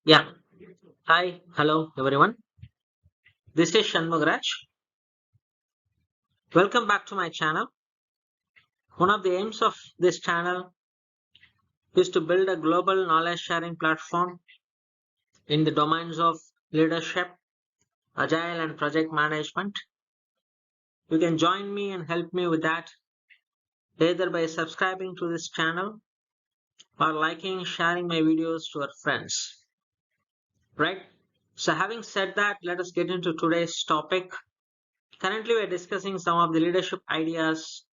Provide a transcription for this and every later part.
Yeah. Hi. Hello, everyone. This is Shanmugaraj. Welcome back to my channel. One of the aims of this channel is to build a global knowledge sharing platform in the domains of leadership, agile, and project management. You can join me and help me with that either by subscribing to this channel or liking, sharing my videos to our friends. Right? So, having said that, let us get into today's topic. Currently, we are discussing some of the leadership ideas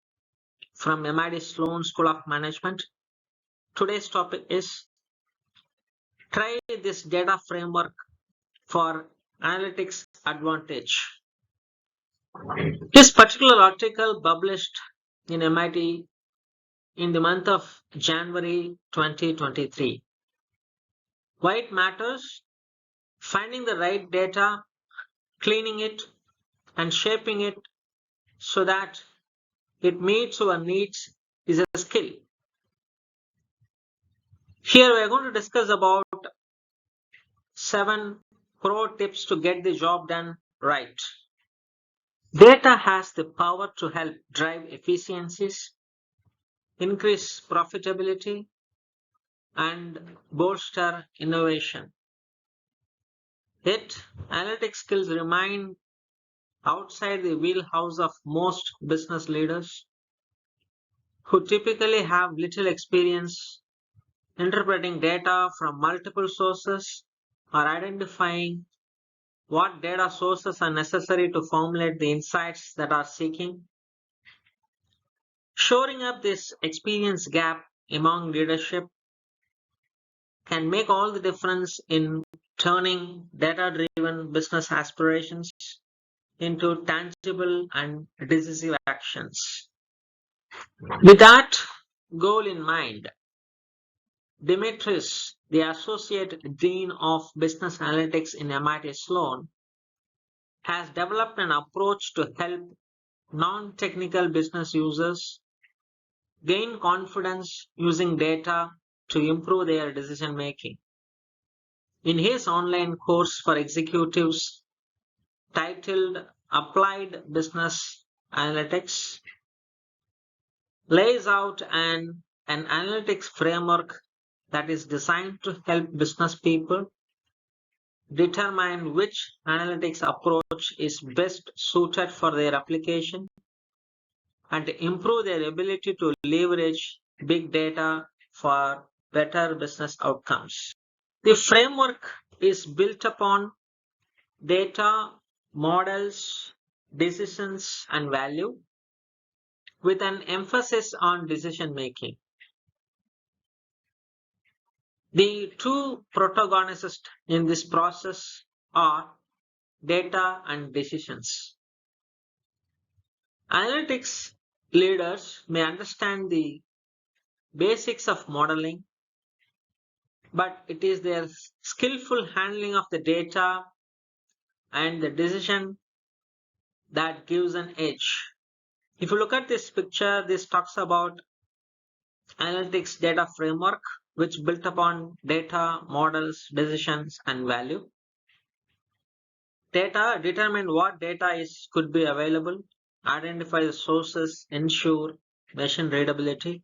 from MIT Sloan School of Management. Today's topic is try this data framework for analytics advantage. This particular article published in MIT in the month of January 2023. Why it matters? Finding the right data, cleaning it, and shaping it so that it meets our needs is a skill. Here we are going to discuss about 7 pro tips to get the job done right. Data has the power to help drive efficiencies, increase profitability, and bolster innovation. Yet, analytic skills remain outside the wheelhouse of most business leaders who typically have little experience interpreting data from multiple sources or identifying what data sources are necessary to formulate the insights that are seeking. Shoring up this experience gap among leadership can make all the difference in turning data-driven business aspirations into tangible and decisive actions. With that goal in mind, Dimitris, the Associate Dean of Business Analytics in MIT Sloan, has developed an approach to help non-technical business users gain confidence using data to improve their decision making. In his online course for executives titled Applied Business Analytics, lays out an analytics framework that is designed to help business people determine which analytics approach is best suited for their application and improve their ability to leverage big data for better business outcomes. The framework is built upon data, models, decisions, and value with an emphasis on decision making. The two protagonists in this process are data and decisions. Analytics leaders may understand the basics of modeling, but it is their skillful handling of the data and the decision that gives an edge. If you look at this picture, this talks about analytics data framework, which built upon data, models, decisions, and value. Data determine what data is could be available, identify the sources, ensure machine readability.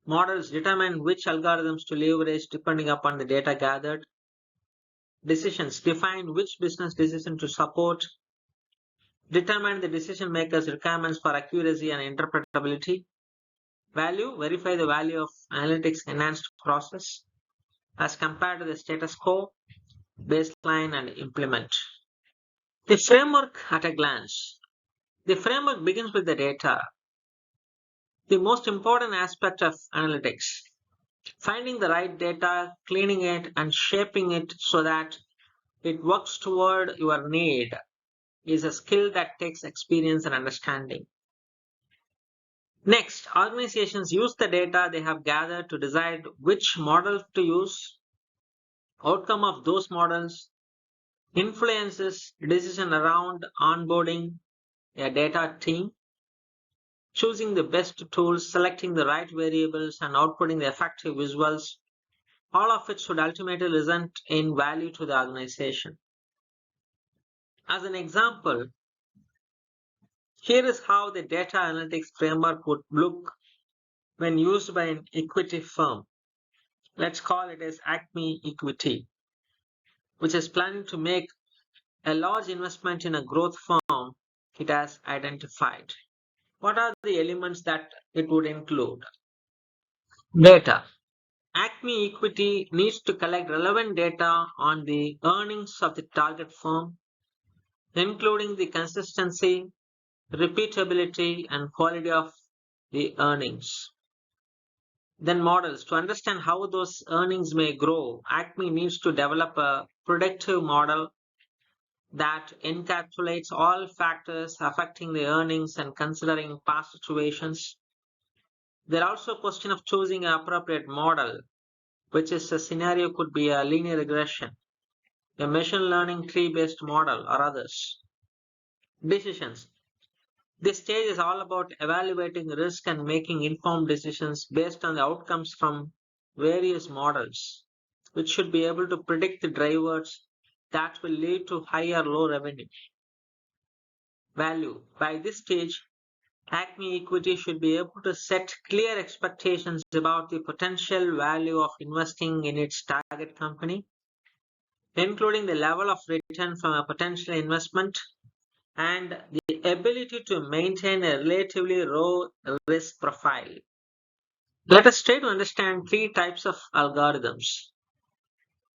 Models determine which algorithms to leverage depending upon the data gathered. Decisions define which business decision to support, determine the decision maker's requirements for accuracy and interpretability. Value verify the value of analytics enhanced process as compared to the status quo, baseline, and implement. The framework at a glance. The framework begins with the data, the most important aspect of analytics. Finding the right data, cleaning it, and shaping it so that it works toward your need is a skill that takes experience and understanding. Next, organizations use the data they have gathered to decide which model to use. Outcome of those models influences decision around onboarding a data team, choosing the best tools, selecting the right variables, and outputting the effective visuals all of which should ultimately result in value to the organization. As an example, here is how the data analytics framework would look when used by an equity firm. Let's call it as Acme Equity, which is planning to make a large investment in a growth firm it has identified. What are the elements that it would include? Data. Acme Equity needs to collect relevant data on the earnings of the target firm, including the consistency, repeatability, and quality of the earnings. Then models. To understand how those earnings may grow, Acme needs to develop a predictive model that encapsulates all factors affecting the earnings and considering past situations. There also a question of choosing an appropriate model, which is a scenario could be a linear regression, a machine learning tree-based model, or others. Decisions. This stage is all about evaluating risk and making informed decisions based on the outcomes from various models, which should be able to predict the drivers that will lead to high or low revenue. Value. By this stage, Acme Equity should be able to set clear expectations about the potential value of investing in its target company, including the level of return from a potential investment and the ability to maintain a relatively low risk profile. Let us try to understand three types of algorithms.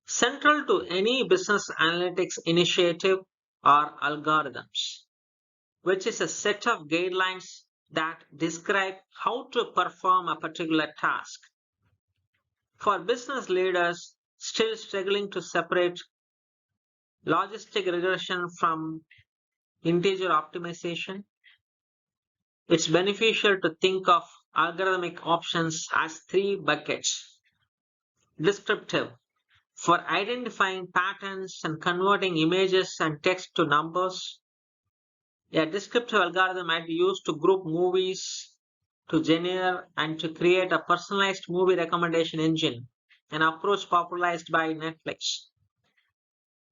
Central to any business analytics initiative are algorithms, which is a set of guidelines that describe how to perform a particular task. For business leaders still struggling to separate logistic regression from integer optimization, it's beneficial to think of algorithmic options as three buckets. Descriptive, for identifying patterns and converting images and text to numbers. A descriptive algorithm might be used to group movies, to generate and to create a personalized movie recommendation engine, an approach popularized by Netflix.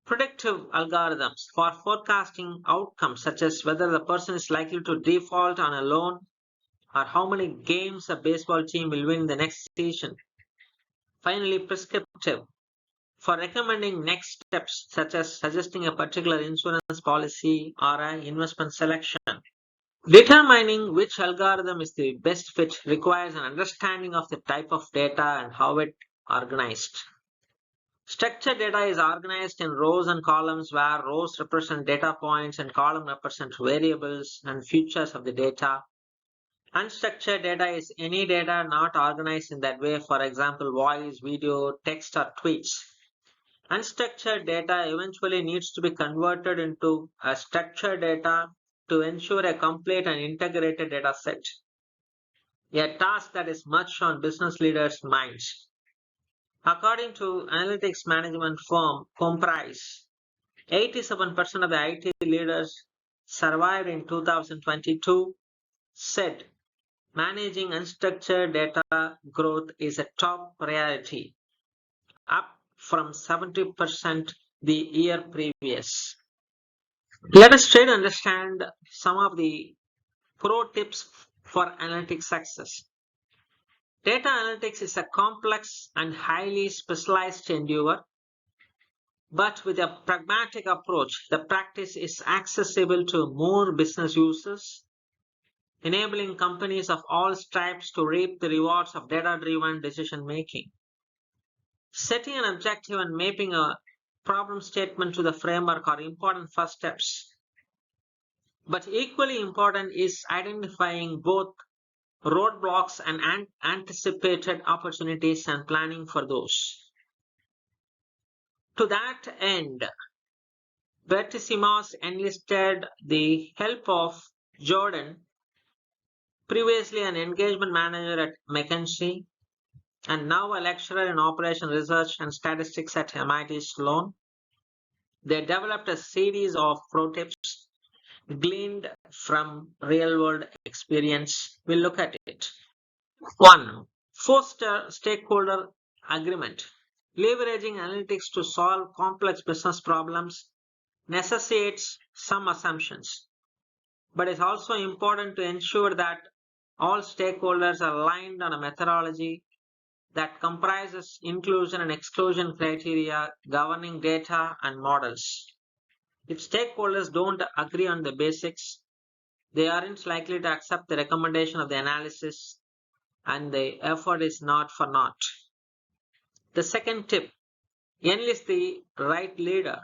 Predictive algorithms for forecasting outcomes such as whether the person is likely to default on a loan or how many games a baseball team will win in the next season. Finally, prescriptive for recommending next steps such as suggesting a particular insurance policy or an investment selection. Determining which algorithm is the best fit requires an understanding of the type of data and how it organized. Structured data is organized in rows and columns where rows represent data points and columns represent variables and features of the data. Unstructured data is any data not organized in that way, for example, voice, video, text, or tweets. Unstructured data eventually needs to be converted into a structured data to ensure a complete and integrated data set, a task that is much on business leaders' minds. According to analytics management firm Comprise, 87% of the IT leaders survived in 2022 said managing unstructured data growth is a top priority, up from 70% the year previous. Let us try to understand some of the pro tips for analytics success. Data analytics is a complex and highly specialized endeavor, but with a pragmatic approach, the practice is accessible to more business users, enabling companies of all stripes to reap the rewards of data-driven decision making. Setting an objective and mapping a problem statement to the framework are important first steps. But equally important is identifying both roadblocks and anticipated opportunities and planning for those. To that end, Bertisimas enlisted the help of Jordan, previously an engagement manager at McKinsey and now a lecturer in operation research and statistics at MIT Sloan. They developed a series of pro tips gleaned from real world experience. We'll look at it. 1. Foster stakeholder agreement. Leveraging analytics to solve complex business problems necessitates some assumptions, but it's also important to ensure that all stakeholders are aligned on a methodology that comprises inclusion and exclusion criteria governing data and models. If stakeholders don't agree on the basics, they aren't likely to accept the recommendation of the analysis, and the effort is not for naught. The second tip: enlist the right leader.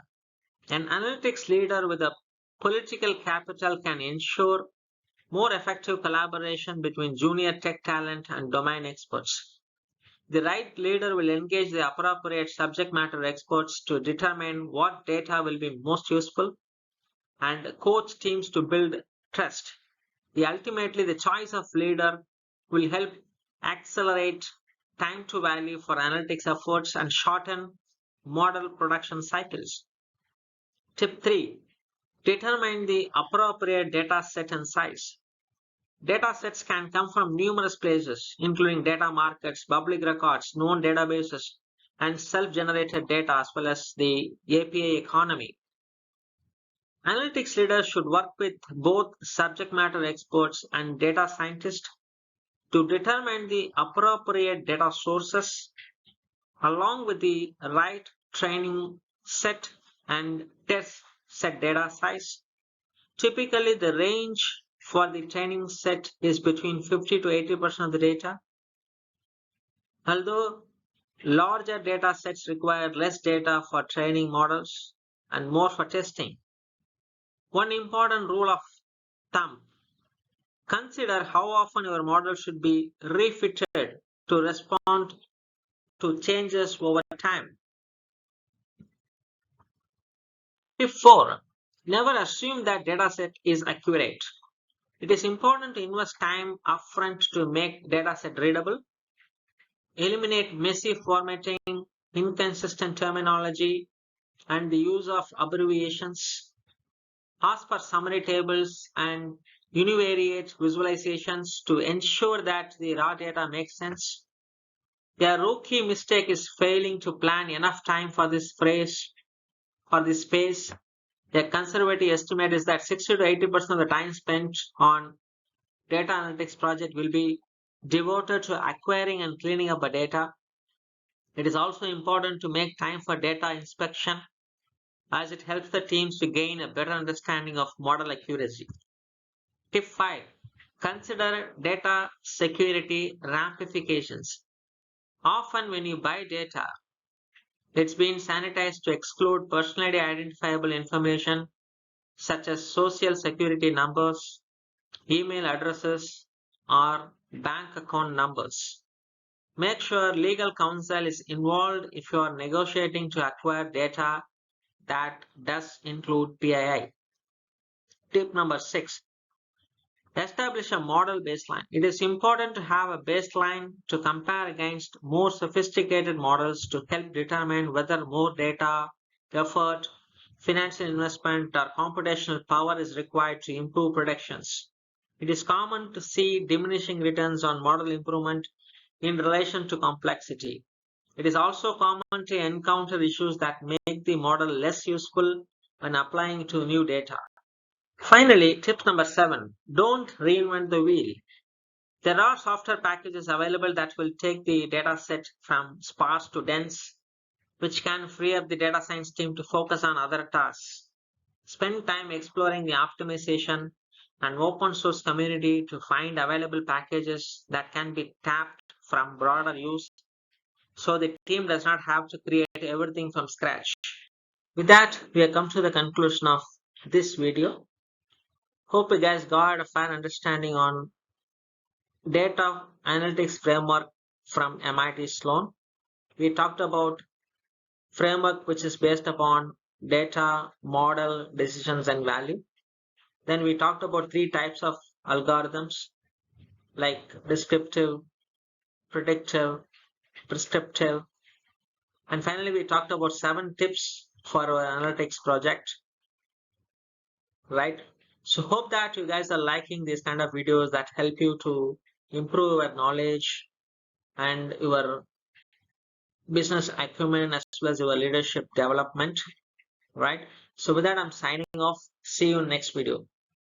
An analytics leader with a political capital can ensure more effective collaboration between junior tech talent and domain experts. The right leader will engage the appropriate subject matter experts to determine what data will be most useful and coach teams to build trust. Ultimately, the choice of leader will help accelerate time to value for analytics efforts and shorten model production cycles. Tip 3: determine the appropriate data set and size. Data sets can come from numerous places, including data markets, public records, known databases, and self-generated data, as well as the API economy. Analytics leaders should work with both subject matter experts and data scientists to determine the appropriate data sources along with the right training set and test set data size. Typically, the range for the training set is between 50 to 80% of the data, although larger data sets require less data for training models and more for testing. One important rule of thumb: consider how often your model should be refitted to respond to changes over time. Tip 4: never assume that dataset is accurate. It is important to invest time upfront to make dataset readable, eliminate messy formatting, inconsistent terminology, and the use of abbreviations. Ask for summary tables and univariate visualizations to ensure that the raw data makes sense. A rookie mistake is failing to plan enough time for this phase. A conservative estimate is that 60 to 80% of the time spent on data analytics project will be devoted to acquiring and cleaning up the data. It is also important to make time for data inspection, as it helps the teams to gain a better understanding of model accuracy. Tip 5: consider data security ramifications. Often, when you buy data, it's been sanitized to exclude personally identifiable information such as social security numbers, email addresses, or bank account numbers. Make sure legal counsel is involved if you are negotiating to acquire data that does include PII. Tip number 6: establish a model baseline. It is important to have a baseline to compare against more sophisticated models to help determine whether more data, effort, financial investment, or computational power is required to improve predictions. It is common to see diminishing returns on model improvement in relation to complexity. It is also common to encounter issues that make the model less useful when applying to new data. Finally, tip number 7: don't reinvent the wheel. There are software packages available that will take the dataset from sparse to dense, which can free up the data science team to focus on other tasks. Spend time exploring the optimization and open source community to find available packages that can be tapped from broader use, so the team does not have to create everything from scratch. With that, we have come to the conclusion of this video. Hope you guys got a fair understanding on data analytics framework from MIT Sloan. We talked about framework which is based upon data, model, decisions, and value. Then we talked about 3 types of algorithms like descriptive, predictive, prescriptive. And finally, we talked about 7 tips for our analytics project, right? So hope that you guys are liking these kind of videos that help you to improve your knowledge and your business acumen as well as your leadership development, right? So with that, I'm signing off. See you in next video.